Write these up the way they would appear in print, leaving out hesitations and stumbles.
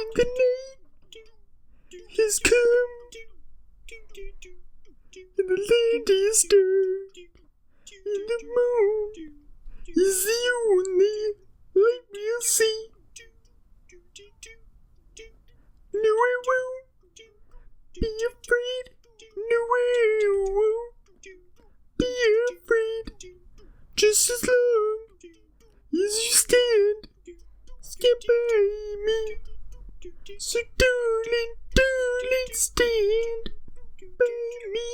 when the night has come, and the land is dark, and the moon is the only light we'll see. No, I won't be afraid. No, I won't be afraid. Just as long as you stand by me. So darling, stand by me.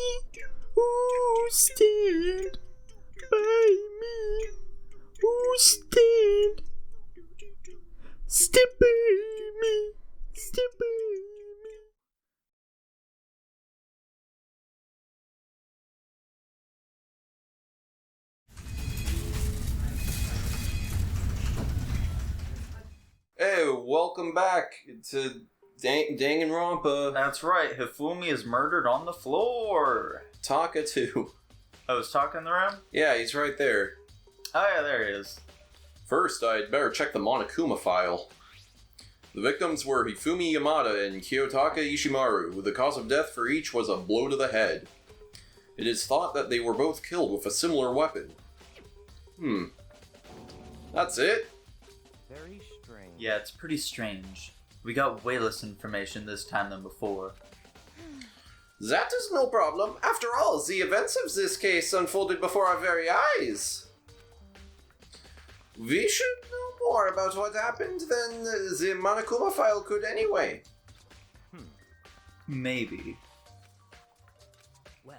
Oh, stand by me. Oh, stand by me. Stand by me. Hey, welcome back to Danganronpa. That's right, Hifumi is murdered on the floor. Taka 2. Oh, is Taka in the room? Yeah, he's right there. Oh yeah, there he is. First, I'd better check the Monokuma file. The victims were Hifumi Yamada and Kiyotaka Ishimaru. The cause of death for each was a blow to the head. It is thought that they were both killed with a similar weapon. That's it? Very strange. Yeah, it's pretty strange. We got way less information this time than before. That is no problem. After all, the events of this case unfolded before our very eyes. We should know more about what happened than the Monokuma file could anyway. Maybe. Well,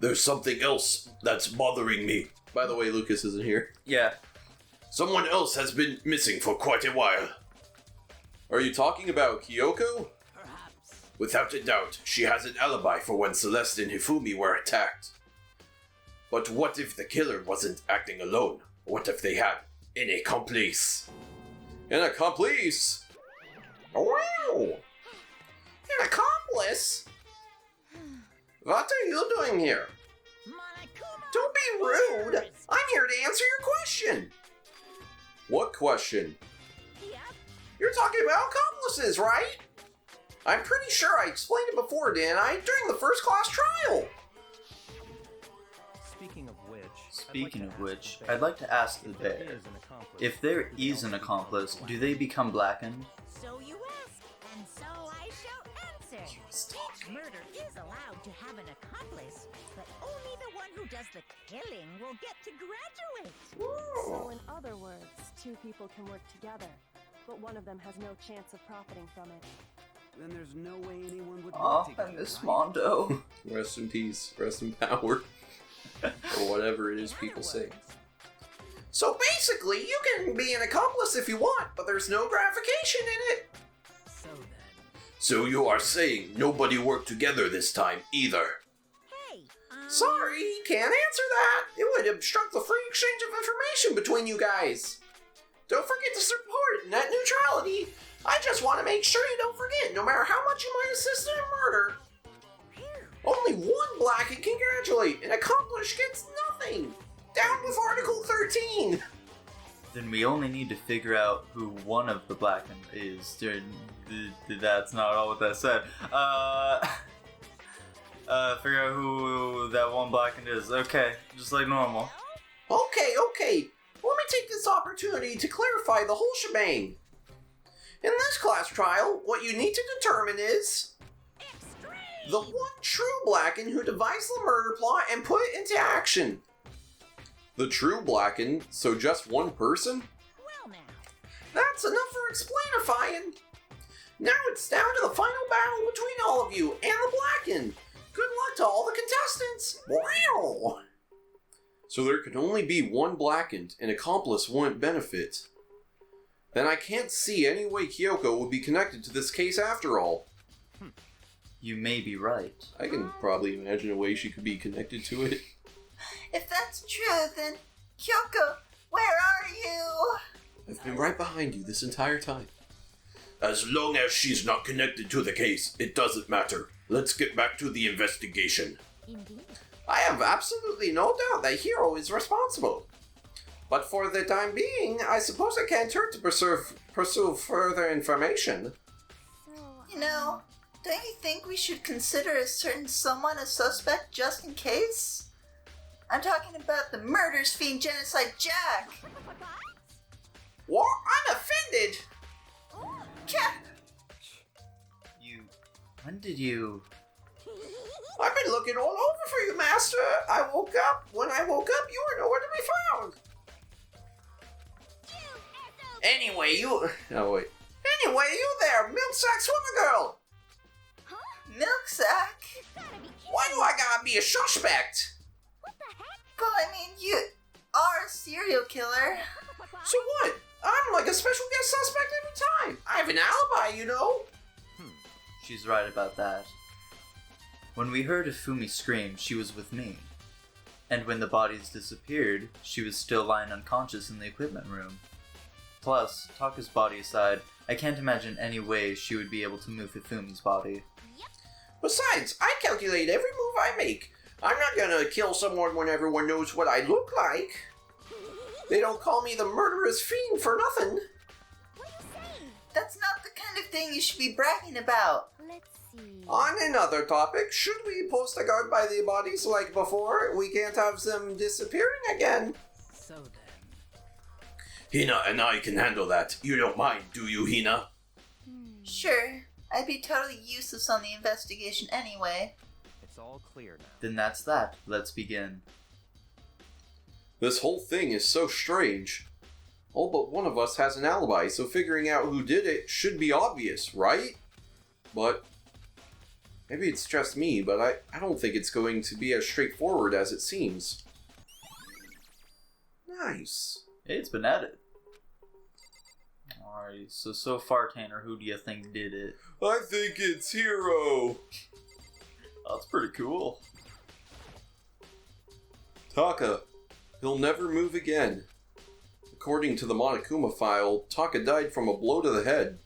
There's something else that's bothering me. By the way, Lucas isn't here. Yeah. Someone else has been missing for quite a while. Are you talking about Kyoko? perhaps. Without a doubt, she has an alibi for when Celeste and Hifumi were attacked. But what if the killer wasn't acting alone? What if they had an accomplice? An accomplice? Wow! An accomplice? What are you doing here? Monokuma! Don't be rude! I'm here to answer your question! What question? Yep. You're talking about accomplices, right? I'm pretty sure I explained it before, didn't I? During the first class trial! Speaking of which, I'd like to ask the bear. If there is an accomplice, do they become blackened? So you ask, and so I shall answer. Each murder is allowed to have an accomplice, but only the one who does the killing will get to graduate. So in other words, two people can work together, but one of them has no chance of profiting from it. then there's no way anyone would Oh, work together, I miss right? Mondo. Rest in peace, rest in power. Or whatever it is In people other say. words, So basically, you can be an accomplice if you want, but there's no gratification in it. So then, So you are saying nobody worked together this time, either? Hey, Sorry, can't answer that. It would obstruct the free exchange of information between you guys. Don't forget to support net neutrality. I just want to make sure you don't forget, no matter how much you might assist in a murder. Only one black can congratulate. An accomplice gets nothing. Down with Article 13. Then we only need to figure out who one of the blackened is. That's not all what that said. Figure out who that one blackened is. Okay, just like normal. Okay. Let me take this opportunity to clarify the whole shebang. In this class trial, what you need to determine is the one true Blacken who devised the murder plot and put it into action. The true Blacken, so just one person? well now. That's enough for explainifying. Now it's down to the final battle between all of you and the Blacken. Good luck to all the contestants. Wow! So there can only be one Blackened, and accomplice wouldn't benefit. Then I can't see any way Kyoko would be connected to this case after all. You may be right. I can probably imagine a way she could be connected to it. If that's true, then Kyoko, where are you? I've been right behind you this entire time. As long as she's not connected to the case, it doesn't matter. Let's get back to the investigation. Indeed. I have absolutely no doubt that Hiro is responsible. But for the time being, I suppose it can't hurt to pursue further information. You know, don't you think we should consider a certain someone a suspect just in case? I'm talking about the murders fiend genocide Jack. What? I'm offended! When did you... I've been looking all over for you, Master. When I woke up, you were nowhere to be found. Anyway, you there, Milksack Swimmer Girl! Milksack? Why do I gotta be a suspect? But I mean, you are a serial killer. So what? I'm like a special guest suspect every time. I have an alibi, you know. She's right about that. When we heard Hifumi scream, she was with me. And when the bodies disappeared, she was still lying unconscious in the equipment room. Plus, Taka's body aside, I can't imagine any way she would be able to move Hifumi's body. Besides, I calculate every move I make. I'm not gonna kill someone when everyone knows what I look like. They don't call me the murderous fiend for nothing. That's not the kind of thing you should be bragging about. Let's see. On another topic, should we post a guard by the bodies like before? We can't have them disappearing again. So then. Hina and I can handle that. You don't mind, do you, Hina? Sure, I'd be totally useless on the investigation anyway. It's all clear now. Then that's that. Let's begin. This whole thing is so strange. All but one of us has an alibi, so figuring out who did it should be obvious, right? But maybe it's just me, but I don't think it's going to be as straightforward as it seems. Nice. Hey, it's been added. Alright, so far, Tanner, who do you think did it? I think it's Hero. That's pretty cool. Taka. He'll never move again. According to the Monokuma file, Taka died from a blow to the head.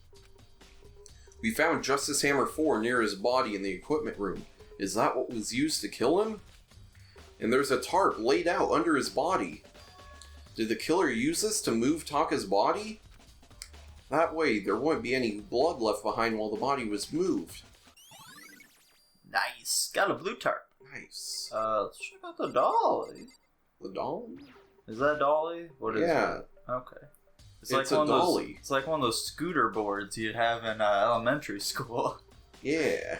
We found Justice Hammer 4 near his body in the equipment room. Is that what was used to kill him? And there's a tarp laid out under his body. Did the killer use this to move Taka's body? That way, there wouldn't be any blood left behind while the body was moved. Nice. Got a blue tarp. Nice. Let's check out the dolly. The doll? Is that dolly? What is Yeah. it? Okay. It's a one of dolly. those, it's like one of those scooter boards you'd have in elementary school. Yeah.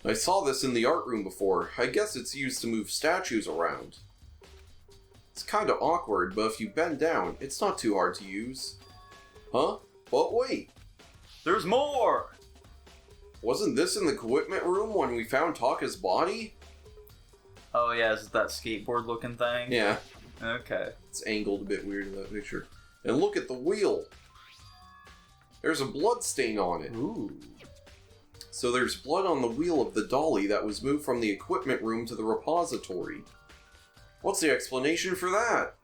I saw this in the art room before. I guess it's used to move statues around. It's kinda awkward, but if you bend down, it's not too hard to use. Huh? But wait! There's more! Wasn't this in the equipment room when we found Taka's body? Oh yeah, is it that skateboard looking thing? Yeah. Okay. It's angled a bit weird in that picture. And look at the wheel! There's a blood stain on it. Ooh. So there's blood on the wheel of the dolly that was moved from the equipment room to the repository. What's the explanation for that?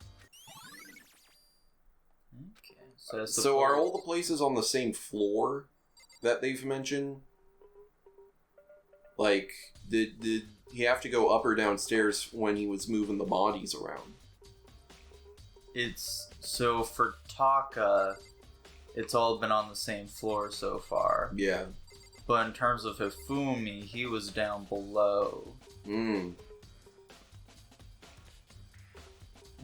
Okay. So are all the places on the same floor that they've mentioned? Like, did he have to go up or downstairs when he was moving the bodies around? It's so for Taka, it's all been on the same floor so far. Yeah. But in terms of Hifumi, he was down below. Hmm.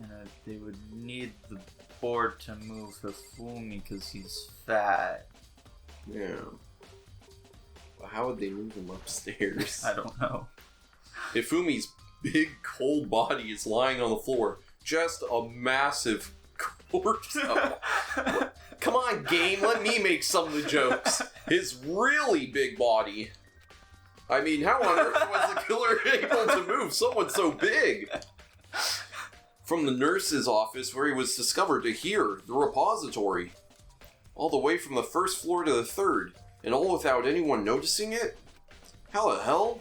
And they would need the board to move Hifumi because he's fat. Yeah. But how would they move him upstairs? I don't know. Hifumi's big, cold body is lying on the floor. Just a massive corpse. Come on, game, let me make some of the jokes. His really big body. I mean, how on earth was the killer able to move someone so big? From the nurse's office where he was discovered to here, the repository. All the way from the first floor to the third, and all without anyone noticing it? How the hell?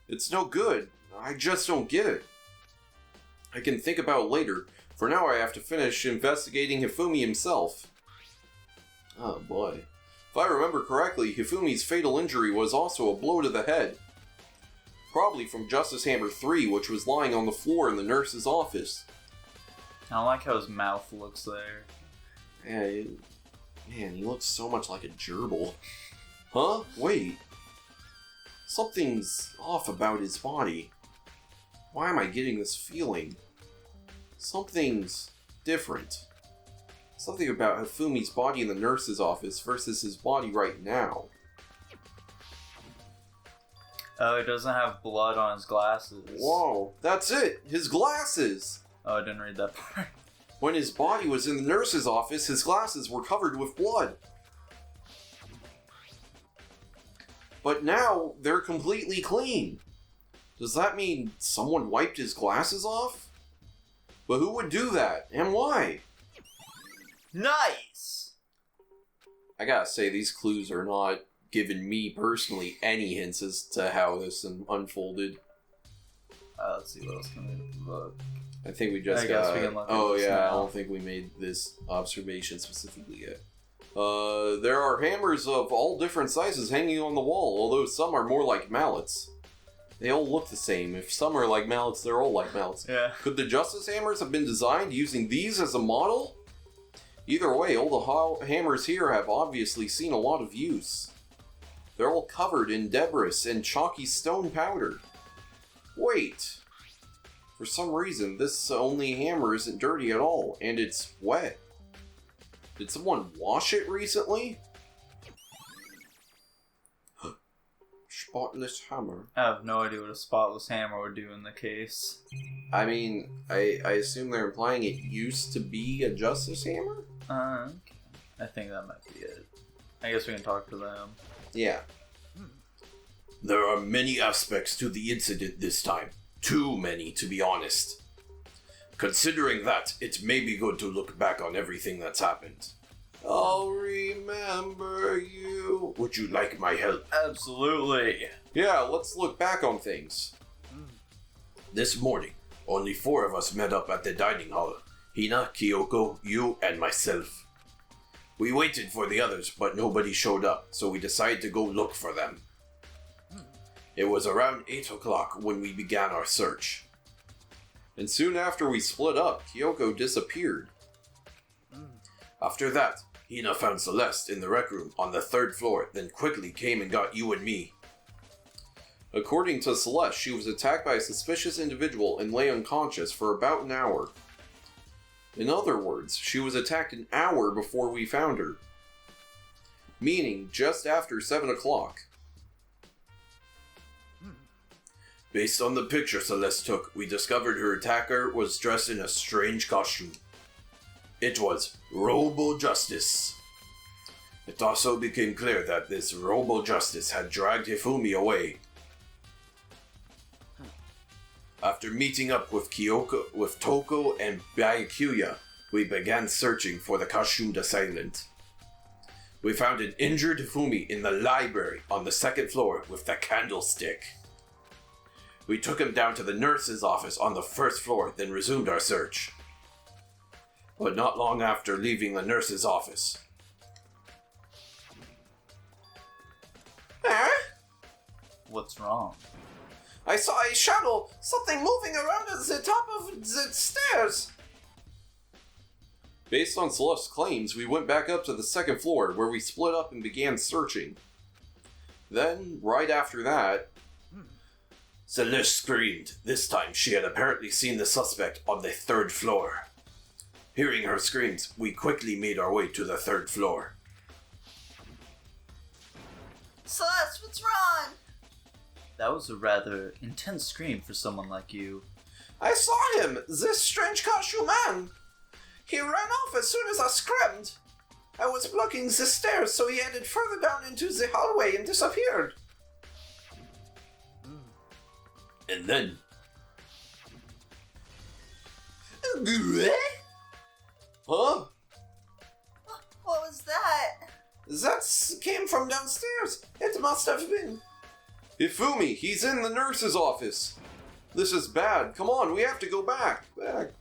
It's no good. I just don't get it. I can think about it later. For now, I have to finish investigating Hifumi himself. Oh boy. If I remember correctly, Hifumi's fatal injury was also a blow to the head. Probably from Justice Hammer 3, which was lying on the floor in the nurse's office. I don't like how his mouth looks there. Yeah, Man, he looks so much like a gerbil. Huh? Wait. Something's off about his body. Why am I getting this feeling? Something's different. Something about Hifumi's body in the nurse's office versus his body right now. Oh, he doesn't have blood on his glasses. Whoa, that's it! His glasses! Oh, I didn't read that part. When his body was in the nurse's office, his glasses were covered with blood. But now, they're completely clean. Does that mean someone wiped his glasses off? But who would do that, and why? Nice! I gotta say, these clues are not giving me personally any hints as to how this unfolded. Let's see what else can we look. I think we just I guess got... we can look at oh this yeah, now. I don't think we made this observation specifically yet. There are hammers of all different sizes hanging on the wall, although some are more like mallets. They all look the same. If some are like mallets, they're all like mallets. Yeah. Could the Justice Hammers have been designed using these as a model? Either way, all the hammers here have obviously seen a lot of use. They're all covered in debris and chalky stone powder. Wait. For some reason, this only hammer isn't dirty at all, and it's wet. Did someone wash it recently? Spotless hammer. I have no idea what a spotless hammer would do in the case. I mean, I assume they're implying it used to be a Justice Hammer? Okay. I think that might be it. I guess we can talk to them. Yeah. There are many aspects to the incident this time. Too many, to be honest. Considering that, it may be good to look back on everything that's happened. I'll remember you. Would you like my help? Absolutely. Yeah, let's look back on things. This morning, only 4 of us met up at the dining hall. Hina, Kyoko, you, and myself. We waited for the others, but nobody showed up, so we decided to go look for them. It was around 8 o'clock when we began our search. And soon after we split up, Kyoko disappeared. After that, Hina found Celeste in the rec room on the 3rd floor, then quickly came and got you and me. According to Celeste, she was attacked by a suspicious individual and lay unconscious for about an hour. In other words, she was attacked an hour before we found her. Meaning, just after 7 o'clock. Based on the picture Celeste took, we discovered her attacker was dressed in a strange costume. It was Robo-Justice. It also became clear that this Robo-Justice had dragged Hifumi away. After meeting up with Toko and Byakuya, we began searching for the costumed assailant. We found an injured Hifumi in the library on the 2nd floor with the candlestick. We took him down to the nurse's office on the 1st floor, then resumed our search. But not long after leaving the nurse's office. What's wrong? I saw a shadow, something moving around at the top of the stairs. Based on Celeste's claims, we went back up to the 2nd floor, where we split up and began searching. Then, right after that, Celeste screamed. This time, she had apparently seen the suspect on the 3rd floor. Hearing her screams, we quickly made our way to the 3rd floor. Celeste, what's wrong? That was a rather intense scream for someone like you. I saw him, this strange costume man. He ran off as soon as I screamed. I was blocking the stairs, so he headed further down into the hallway and disappeared. And then... Huh? What was that? That came from downstairs. It must have been. Hifumi, he's in the nurse's office. This is bad. Come on, we have to go back. Back.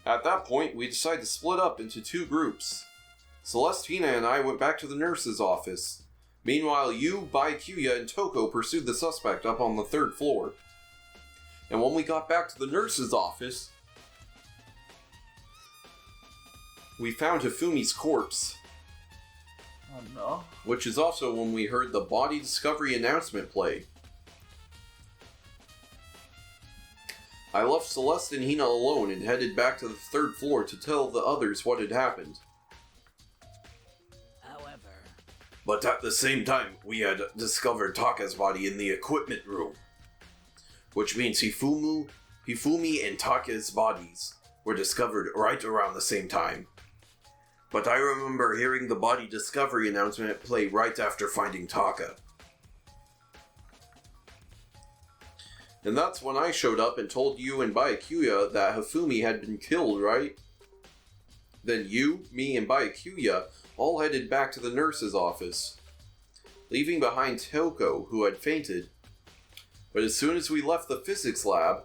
At that point, we decided to split up into 2 groups. Celestina and I went back to the nurse's office. Meanwhile, you, Byakuya, and Toko pursued the suspect up on the 3rd floor. And when we got back to the nurse's office... we found Hifumi's corpse, Oh no. which is also when we heard the body discovery announcement play. I left Celeste and Hina alone and headed back to the 3rd floor to tell the others what had happened. However, But at the same time, we had discovered Taka's body in the equipment room. Which means Hifumi and Taka's bodies were discovered right around the same time. But I remember hearing the body discovery announcement play right after finding Taka. And that's when I showed up and told you and Byakuya that Hifumi had been killed, right? Then you, me, and Byakuya all headed back to the nurse's office, leaving behind Toko, who had fainted. But as soon as we left the physics lab,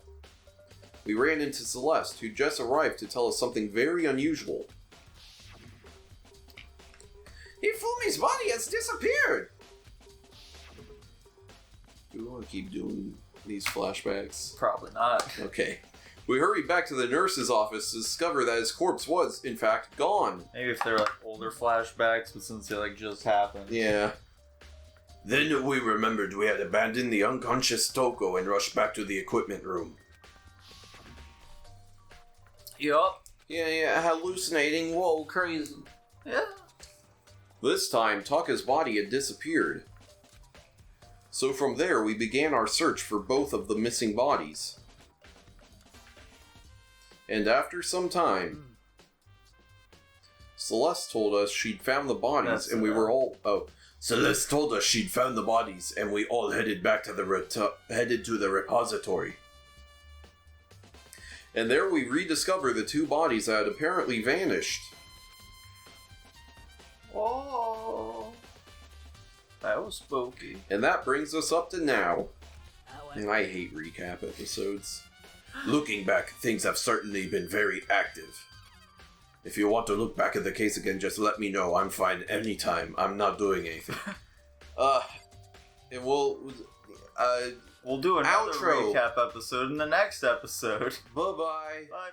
we ran into Celeste, who just arrived to tell us something very unusual. Hifumi's body has disappeared! Do we want to keep doing these flashbacks? Probably not. Okay. We hurried back to the nurse's office to discover that his corpse was, in fact, gone. Maybe if they're like older flashbacks, but since they like just happened. Yeah. Then we remembered we had abandoned the unconscious Toko and rushed back to the equipment room. Yup. Yeah, hallucinating, whoa, crazy. Yeah. This time, Taka's body had disappeared. So from there, we began our search for both of the missing bodies. And after some time, Celeste told us she'd found the bodies, and we were all... Celeste told us she'd found the bodies, and we all headed back to the repository. And there we rediscovered the 2 bodies that had apparently vanished. Oh, that was spooky. And that brings us up to now. however, And I hate recap episodes. Looking back, things have certainly been very active. If you want to look back at the case again, just let me know. I'm fine anytime. I'm not doing anything. And we'll do another outro. recap episode in the next episode. Bye-bye. Bye.